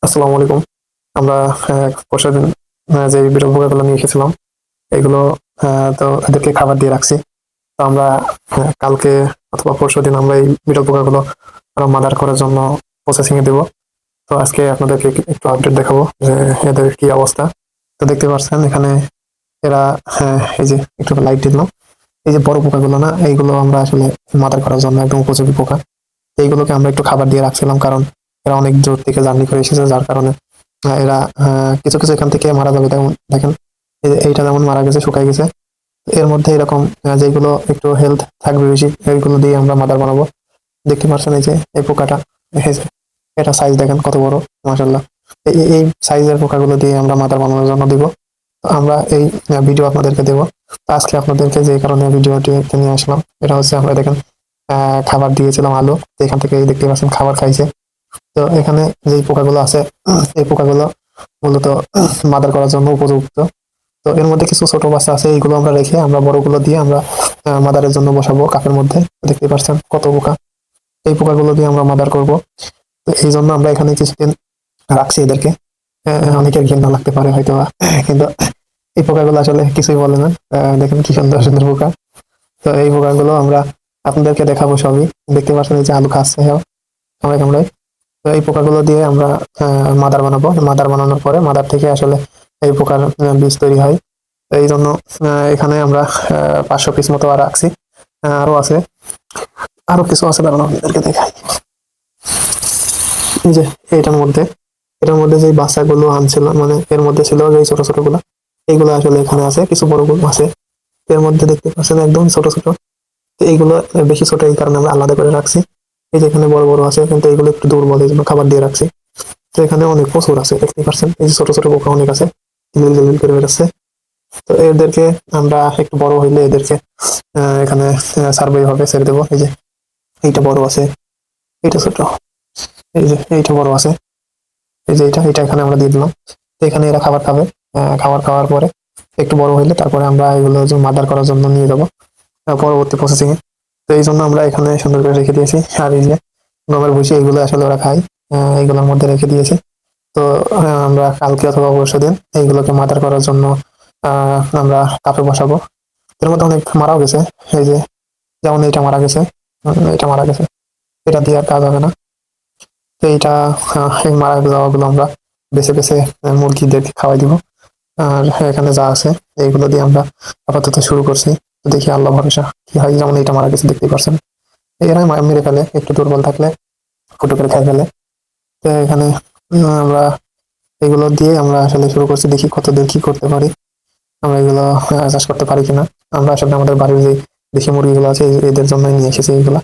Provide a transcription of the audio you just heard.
আসসালামু আলাইকুম। আমরা পরশু দিন যে বিরল পোকাগুলো নিয়ে এসেছিলাম এগুলো তো এদেরকে খাবার দিয়ে রাখছি। তো আমরা কালকে অথবা পরশু দিন আমরা এই বিরল পোকাগুলো আরো মাদার করার জন্য প্রসেসিং এ দেবো। তো আজকে আপনাদেরকে একটু আপডেট দেখাবো যে এদের কি অবস্থা। তো দেখতে পাচ্ছেন এখানে এরা এই যে একটু লাইট দিলাম। এই যে বড় পোকাগুলো না, এইগুলো আমরা আসলে মাদার করার জন্য একদম উপযোগী পোকা। তো এইগুলোকে আমরা একটু খাবার দিয়ে রাখছিলাম, কারণ এরা অনেক দূর থেকে জার্নি করে এসেছে, যার কারণে এরা কিছু কিছু এখান থেকে মারা যাবে। যেমন দেখেন, এইটা যেমন মারা গেছে, শুকাই গেছে। এর মধ্যে এরকম যেগুলো একটু হেলথ থাকবে বেশি, এইগুলো দিয়ে আমরা মাদার বানাবো। দেখতে পাচ্ছেন এই যে এই পোকাটা, এই যে এটা সাইজ দেখেন কত বড়, মাশাল্লাহ। এই সাইজের পোকাগুলো দিয়ে আমরা মাদার বানানোর জন্য দিব। তো আমরা এই ভিডিও আপনাদেরকে দেবো। তো আজকে আপনাদেরকে যে কারণে ভিডিওটি নিয়ে আসলাম, এটা হচ্ছে আমরা দেখেন খাবার দিয়েছিলাম আলু, তো এখান থেকে দেখতে পাচ্ছেন খাবার খাইছে। তো এখানে যে পোকাগুলো আছে, এই পোকাগুলো মূলত মাদার করার জন্য উপযুক্ত। তো এর মধ্যে কিছু ছোট বাচ্চা আছে, এইগুলো আমরা রেখে আমরা বড়গুলো দিয়ে আমরা মাদারের জন্য বসাবো কাপের মধ্যে। দেখতে পাচ্ছেন কত পোকা, এই পোকাগুলো দিয়ে আমরা মাদার করব। তো এই জন্য আমরা এখানে কিছুদিন রাখছি এদেরকে। অনেকের ঘৃণা লাগতে পারে হয়তো, কিন্তু এই পোকাগুলো আসলে কিছুই বলে না। দেখেন কি সুন্দর সুন্দর পোকা। তো এই পোকাগুলো আমরা আপনাদেরকে দেখাবো সবই। দেখতে পাচ্ছেন এই যে আলু খাচ্ছে, কামড়ায় কামড়ায়। তো এই পোকাগুলো দিয়ে আমরা মাদার বানাবো। মাদার বানানোর পরে মাদার থেকে আসলে এই পোকার বীজ তৈরি হয়। তো এই জন্য এখানে আমরা 500 পিস মতো আর রাখছি। আরো আছে, আরো কিছু আছে, দাঁড়ানো আপনাদেরকে দেখাই। এই যে এটার মধ্যে যে বাচ্চাগুলো আনছিল, মানে এর মধ্যে ছিল যে ছোট ছোট গুলা, এইগুলো আসলে এখানে আছে, কিছু বড় গুলো আছে। এর মধ্যে দেখতে পাচ্ছেন একদম ছোট ছোট। তো এইগুলো বেশি ছোট, এই কারণে আমরা আলাদা করে রাখছি। এই যে এখানে বড় বড় আছে, কিন্তু এইগুলো একটু দুর্বল, এই জন্য খাবার দিয়ে রাখছি। তো এখানে অনেক প্রচুর আছে, দেখতে পাচ্ছেন এই যে ছোট ছোট পোকা অনেক আছে, গিলিল গিলিল করে বেরোচ্ছে। তো এদেরকে আমরা একটু বড় হইলে এদেরকে এখানে সার্ভে হবে ছেড়ে দেবো। এই যে এইটা বড় আছে, এইটা ছোট, এই যে এইটা বড় আছে, এই যে এটা এটা এখানে আমরা দিয়ে দিলাম। তো এখানে এরা খাবার খাবে। খাবার খাওয়ার পরে একটু বড় হইলে তারপরে আমরা এগুলো যে মাদার করার জন্য নিয়ে যাবো পরবর্তী প্রসেসিং এ। তো এই জন্য আমরা এখানে সুন্দর করে রেখে দিয়েছি। আর এই যে গমের ভুসি, এগুলো আসলে ওরা খায়, এইগুলোর মধ্যে রেখে দিয়েছি। তো আমরা কালকে অথবা পরশুদিন এইগুলোকে মাদার করার জন্য আমরা কাপে বসাবো। এর মধ্যে অনেক মারাও গেছে, এই যে যেমন এইটা মারা গেছে, এটা মারা গেছে, এটা দিয়ে আর কাজ হবে না। তো এইটা এই মারা যাওয়াগুলো আমরা বেছে বেছে মুরগিদেরকে খাওয়াই দিব। আর এখানে যা আছে এইগুলো দিয়ে আমরা আপাতত শুরু করছি। তো দেখি আল্লাহ ভরসা কি হয়। যেমন এইটা মারা গেছে, দেখতেই পারছেন। এরা মেরে ফেলে, একটু দুর্বল থাকলে ফুটো করে খাই ফেলে। তো এখানে আমরা এগুলো দিয়ে আমরা আসলে শুরু করছি, দেখি কতদূর কি করতে পারি, আমরা এগুলো চাষ করতে পারি কিনা। আমরা আসলে আমাদের বাড়ির যে দেশি মুরগিগুলো আছে এদের জন্য নিয়ে এসেছি এইগুলা।